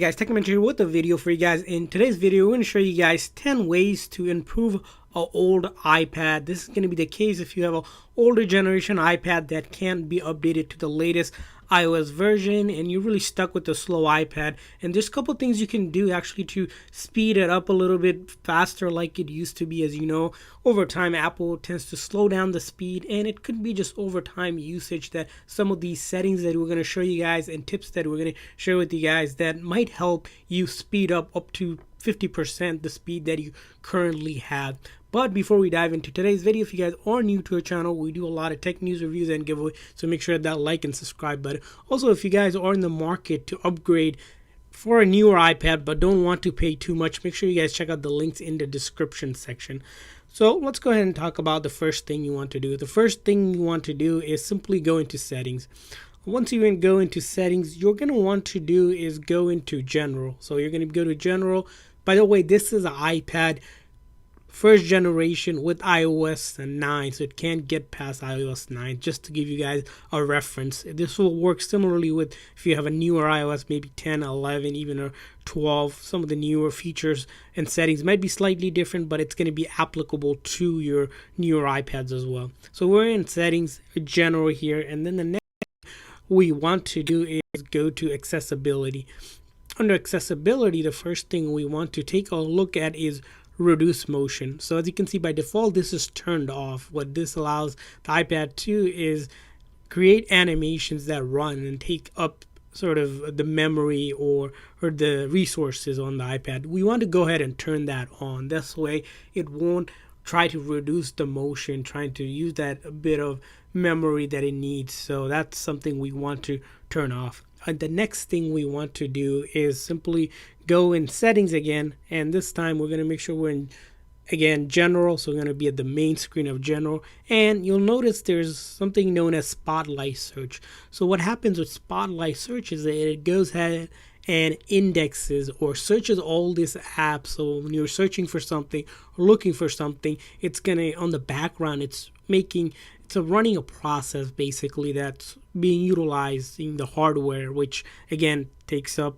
Hey guys, TechMentor here with a video for you guys. In today's video, we're going to show you guys 10 ways to improve an old iPad. This is going to be the case if you have an older generation iPad that can't be updated to the latest iOS version and you're really stuck with the slow iPad. And there's a couple things you can do actually to speed it up a little bit faster like it used to be. As you know, over time Apple tends to slow down the speed, and it could be just over time usage that some of these settings that we're going to show you guys and tips that we're going to share with you guys that might help you speed up to 50% the speed that you currently have. But before we dive into today's video, if you guys are new to our channel, we do a lot of tech news reviews and giveaway, so make sure that like and subscribe button. Also, if you guys are in the market to upgrade for a newer iPad but don't want to pay too much, make sure you guys check out the links in the description section. So let's go ahead and talk about the first thing you want to do. The first thing you want to do is simply go into settings. Once you go into settings, you're going to want to do is go into general. So you're going to go to general. By the way, this is an iPad first generation with iOS 9, so it can't get past iOS 9, just to give you guys a reference. This will work similarly with if you have a newer iOS, maybe 10, 11, even a 12. Some of the newer features and settings might be slightly different, but it's going to be applicable to your newer iPads as well. So we're in settings, general here, and then the next we want to do is go to accessibility. Under accessibility, the first thing we want to take a look at is reduce motion. So as you can see, by default this is turned off. What this allows the iPad to is create animations that run and take up sort of the memory or the resources on the iPad. We want to go ahead and turn that on. This way it won't try to reduce the motion, trying to use that bit of memory that it needs. So that's something we want to turn off. And the next thing we want to do is simply go in settings again, and this time we're going to make sure we're in again general. So we're going to be at the main screen of general, and you'll notice there's something known as spotlight search. So what happens with spotlight search is that it goes ahead and indexes or searches all these apps. So when you're searching for something or looking for something, it's gonna, on the background, it's running a process basically that's being utilized in the hardware, which again takes up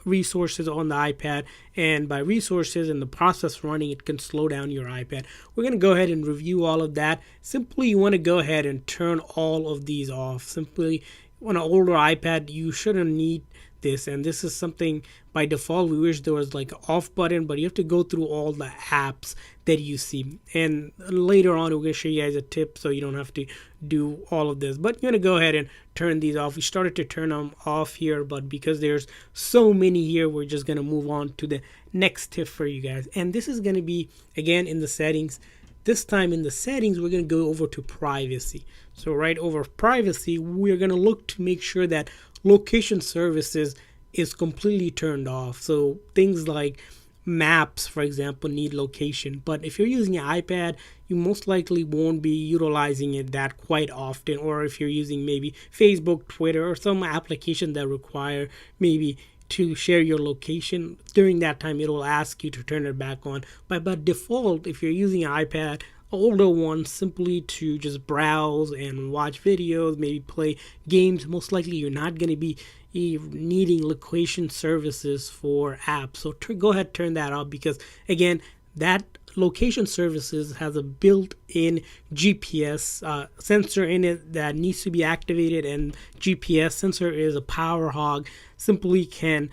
resources on the iPad, and by resources and the process running, it can slow down your iPad. We're going to go ahead and review all of that. Simply, you want to go ahead and turn all of these off. Simply, on an older iPad, you shouldn't need this, and this is something by default we wish there was like an off button, but you have to go through all the apps that you see, and later on we're going to show you guys a tip so you don't have to do all of this. But you're going to go ahead and turn these off. We started to turn them off here, but because there's so many here, we're just going to move on to the next tip for you guys, and this is going to be again in the settings. This time in the settings, we're going to go over to privacy. So right over privacy, we're going to look to make sure that location services is completely turned off. So things like maps, for example, need location. But if you're using an iPad, you most likely won't be utilizing it that quite often. Or if you're using maybe Facebook, Twitter, or some application that require maybe to share your location, during that time it will ask you to turn it back on. But by default, if you're using an iPad, older one, simply to just browse and watch videos, maybe play games, most likely you're not going to be needing location services for apps. So go ahead, turn that off, because again, that location services has a built-in GPS sensor in it that needs to be activated, and GPS sensor is a power hog, simply can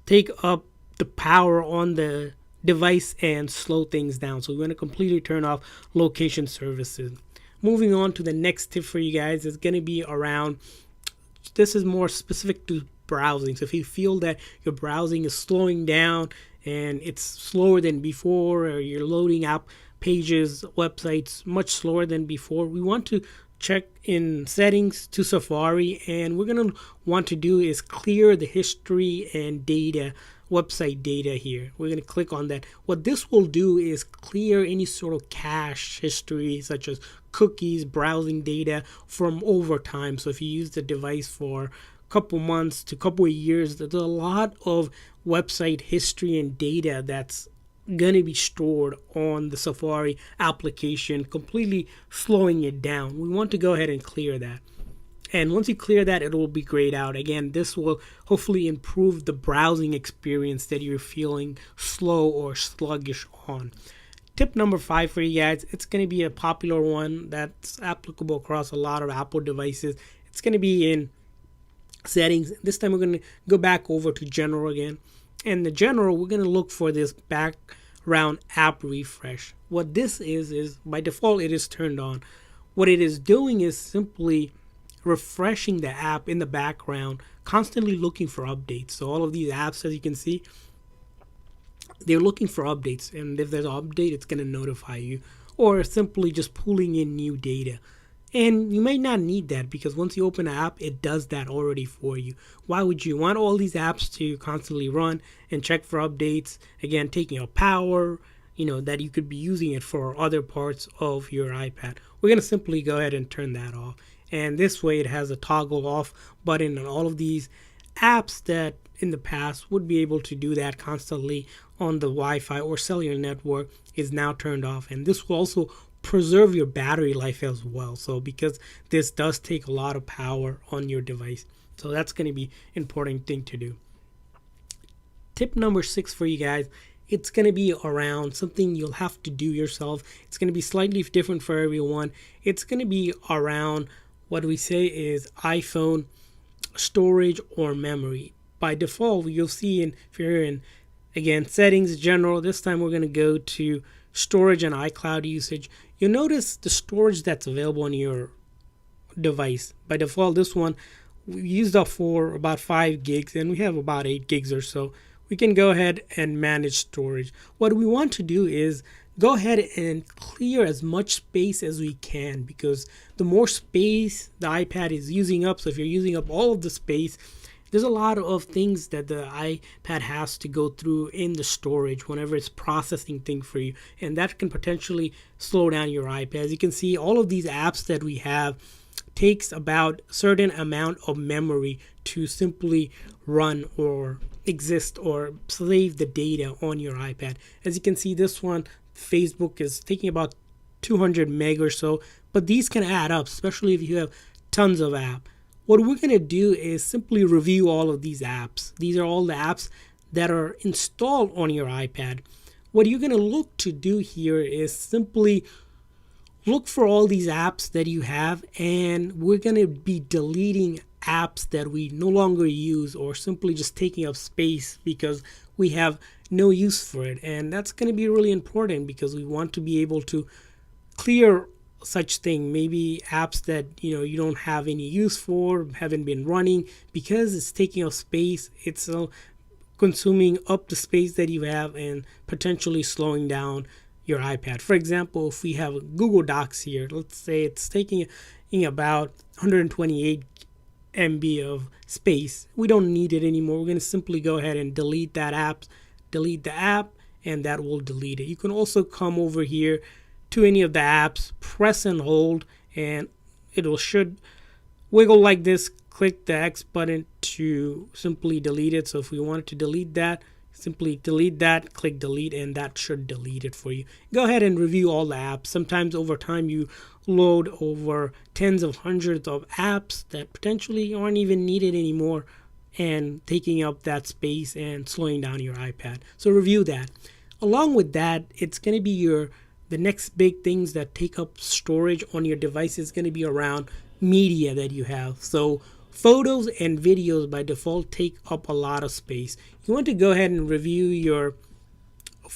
take up the power on the device and slow things down. So we're going to completely turn off location services. Moving on to the next tip for you guys is going to be around, this is more specific to browsing. So if you feel that your browsing is slowing down and it's slower than before, or you're loading up pages, websites much slower than before, we want to check in settings to Safari, and we're going to want to do is clear the history and data, website data here. We're going to click on that. What this will do is clear any sort of cache history, such as cookies, browsing data from over time. So if you use the device for a couple months to couple of years, there's a lot of website history and data that's going to be stored on the Safari application, completely slowing it down. We want to go ahead and clear that. And once you clear that, it will be grayed out. Again, this will hopefully improve the browsing experience that you're feeling slow or sluggish on. Tip number 5 for you guys, it's going to be a popular one that's applicable across a lot of Apple devices. It's going to be in settings. This time we're going to go back over to general again. And the general, we're going to look for this background app refresh. What this is by default it is turned on. What it is doing is simply refreshing the app in the background, constantly looking for updates. So all of these apps, as you can see, they're looking for updates, and if there's an update, it's going to notify you, or simply just pulling in new data. And you might not need that, because once you open an app, it does that already for you. Why would you want all these apps to constantly run and check for updates? Again, taking up power, that you could be using it for other parts of your iPad. We're going to simply go ahead and turn that off. And this way it has a toggle off button, and all of these apps that in the past would be able to do that constantly on the Wi-Fi or cellular network is now turned off. And this will also preserve your battery life as well. So because this does take a lot of power on your device. So that's going to be an important thing to do. Tip number 6 for you guys, it's going to be around something you'll have to do yourself. It's going to be slightly different for everyone. It's going to be around what we say is iPhone storage or memory. By default, you'll see if you're in, again, settings, general, this time we're going to go to storage and iCloud usage. You'll notice the storage that's available on your device. By default, this one we used up for about 5 gigs, and we have about 8 gigs or so. We can go ahead and manage storage. What we want to do is go ahead and clear as much space as we can, because the more space the iPad is using up, so if you're using up all of the space, there's a lot of things that the iPad has to go through in the storage whenever it's processing things for you, and that can potentially slow down your iPad. As you can see, all of these apps that we have takes about a certain amount of memory to simply run or exist or save the data on your iPad. As you can see, this one, Facebook, is taking about 200 meg or so, but these can add up, especially if you have tons of apps. What we're going to do is simply review all of these apps. These are all the apps that are installed on your iPad. What you're going to look to do here is simply look for all these apps that you have, and we're going to be deleting apps that we no longer use or simply just taking up space because we have no use for it. And that's going to be really important because we want to be able to clear such thing, maybe apps that you don't have any use for, haven't been running, because it's taking up space. It's consuming up the space that you have and potentially slowing down your iPad. For example, if we have Google Docs here, let's say it's taking about 128 MB of space. We don't need it anymore. We're going to simply go ahead and delete that app, delete the app, and that will delete it. You can also come over here to any of the apps, press and hold, and should wiggle like this. Click the X button to simply delete it. So if we wanted to delete that, simply delete that, click delete, and that should delete it for you. Go ahead and review all the apps. Sometimes over time you load over tens of hundreds of apps that potentially aren't even needed anymore and taking up that space and slowing down your iPad. So review that. Along with that, it's going to be the next big things that take up storage on your device is going to be around media that you have. So photos and videos by default take up a lot of space. You want to go ahead and review your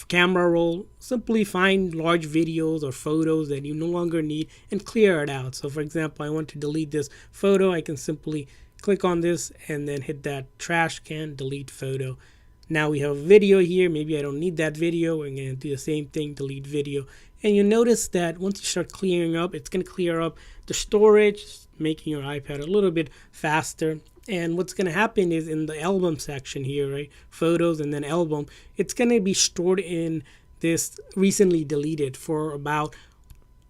camera roll. Simply find large videos or photos that you no longer need and clear it out. So for example, I want to delete this photo. I can simply click on this and then hit that trash can, delete photo. Now we have a video here. Maybe I don't need that video. We're going to do the same thing, delete video. And you notice that once you start clearing up, it's going to clear up the storage, making your iPad a little bit faster. And what's going to happen is in the album section here, right? Photos and then album, it's going to be stored in this recently deleted for about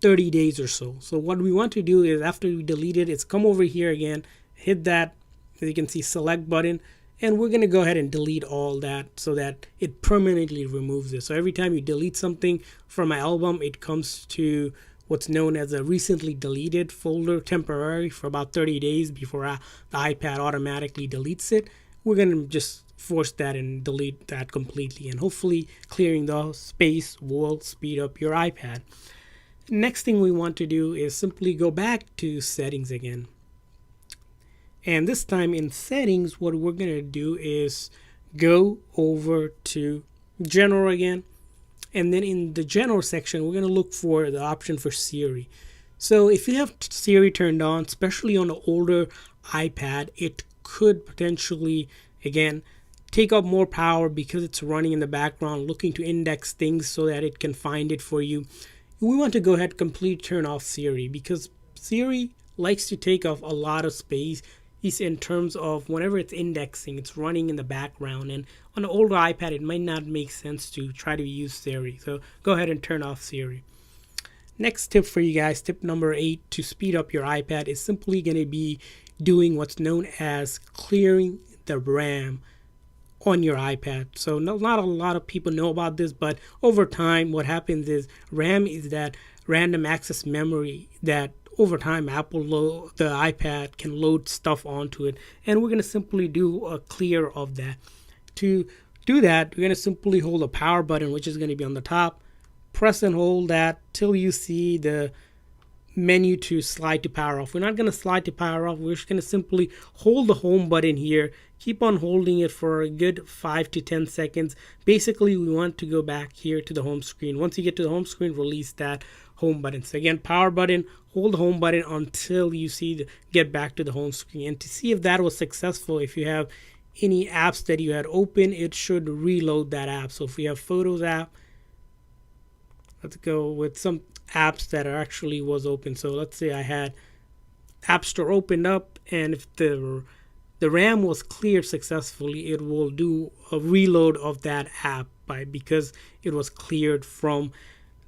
30 days or so. So what we want to do is after we delete it, is come over here again, hit that, as you can see, select button. And we're going to go ahead and delete all that so that it permanently removes it. So every time you delete something from an album, it comes to what's known as a recently deleted folder temporary for about 30 days before the iPad automatically deletes it. We're going to just force that and delete that completely, and hopefully clearing the space will speed up your iPad. Next thing we want to do is simply go back to settings again. And this time in settings, what we're going to do is go over to general again. And then in the general section, we're going to look for the option for Siri. So if you have Siri turned on, especially on an older iPad, it could potentially, again, take up more power because it's running in the background, looking to index things so that it can find it for you. We want to go ahead and completely turn off Siri because Siri likes to take up a lot of space in terms of whenever it's indexing, it's running in the background. And on an older iPad, it might not make sense to try to use Siri. So go ahead and turn off Siri. Next tip for you guys, tip number 8 to speed up your iPad is simply going to be doing what's known as clearing the RAM on your iPad. So not a lot of people know about this, but over time what happens is RAM is that random access memory that over time the iPad can load stuff onto it, and we're going to simply do a clear of that. To do that, we're going to simply hold the power button, which is going to be on the top, press and hold that till you see the menu to slide to power off. We're not going to slide to power off. We're just going to simply hold the home button here, keep on holding it for a good 5 to 10 seconds. Basically, we want to go back here to the home screen. Once you get to the home screen, release that home button. So again, power button, hold the home button until you see get back to the home screen. And to see if that was successful, if you have any apps that you had open, it should reload that app. So if we have Photos app, let's go with some apps that are actually was open. So let's say I had App Store opened up, and if the RAM was cleared successfully, it will do a reload of that app because it was cleared from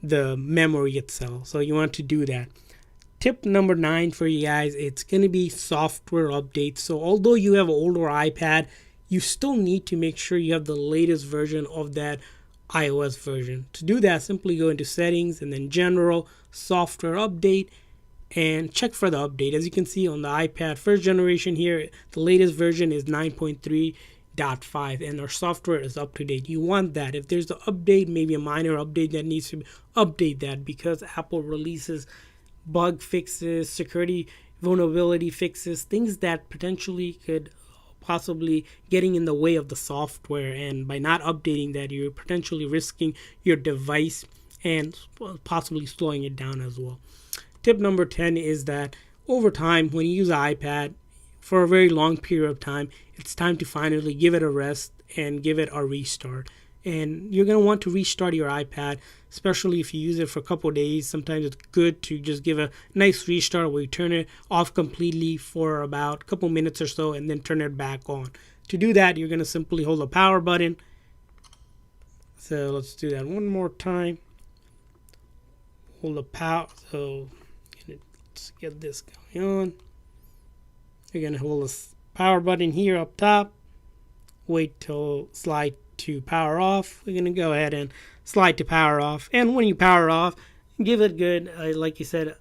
the memory itself. So you want to do that. Tip number 9 for you guys, it's going to be software updates. So although you have an older iPad, you still need to make sure you have the latest version of that iOS version. To do that, simply go into settings and then general, software update, and check for the update. As you can see on the iPad first generation here, the latest version is 9.3.5 and our software is up to date. You want that. If there's an update, maybe a minor update that needs to update that, because Apple releases bug fixes, security vulnerability fixes, things that potentially could possibly getting in the way of the software, and by not updating that, you're potentially risking your device and possibly slowing it down as well. Tip number 10 is that over time, when you use an iPad for a very long period of time, it's time to finally give it a rest and give it a restart. And you're going to want to restart your iPad, especially if you use it for a couple of days. Sometimes it's good to just give a nice restart where you turn it off completely for about a couple minutes or so and then turn it back on. To do that, you're going to simply hold the power button. So let's do that one more time. Hold the power. So let's get this going on. You're going to hold the power button here up top. Wait till slide to power off. We're going to go ahead and slide to power off. And when you power off, give it good, like you said,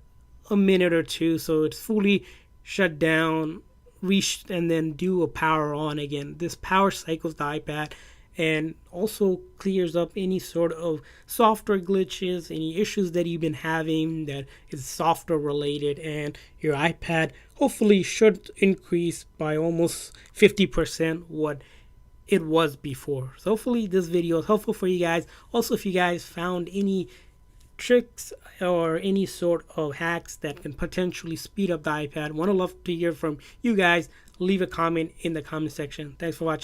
a minute or two so it's fully shut down, and then do a power on again. This power cycles the iPad and also clears up any sort of software glitches, any issues that you've been having that is software related, and your iPad hopefully should increase by almost 50% what it was before. So hopefully this video is helpful for you guys. Also, if you guys found any tricks or any sort of hacks that can potentially speed up the iPad, love to hear from you guys. Leave a comment in the comment section. Thanks for watching.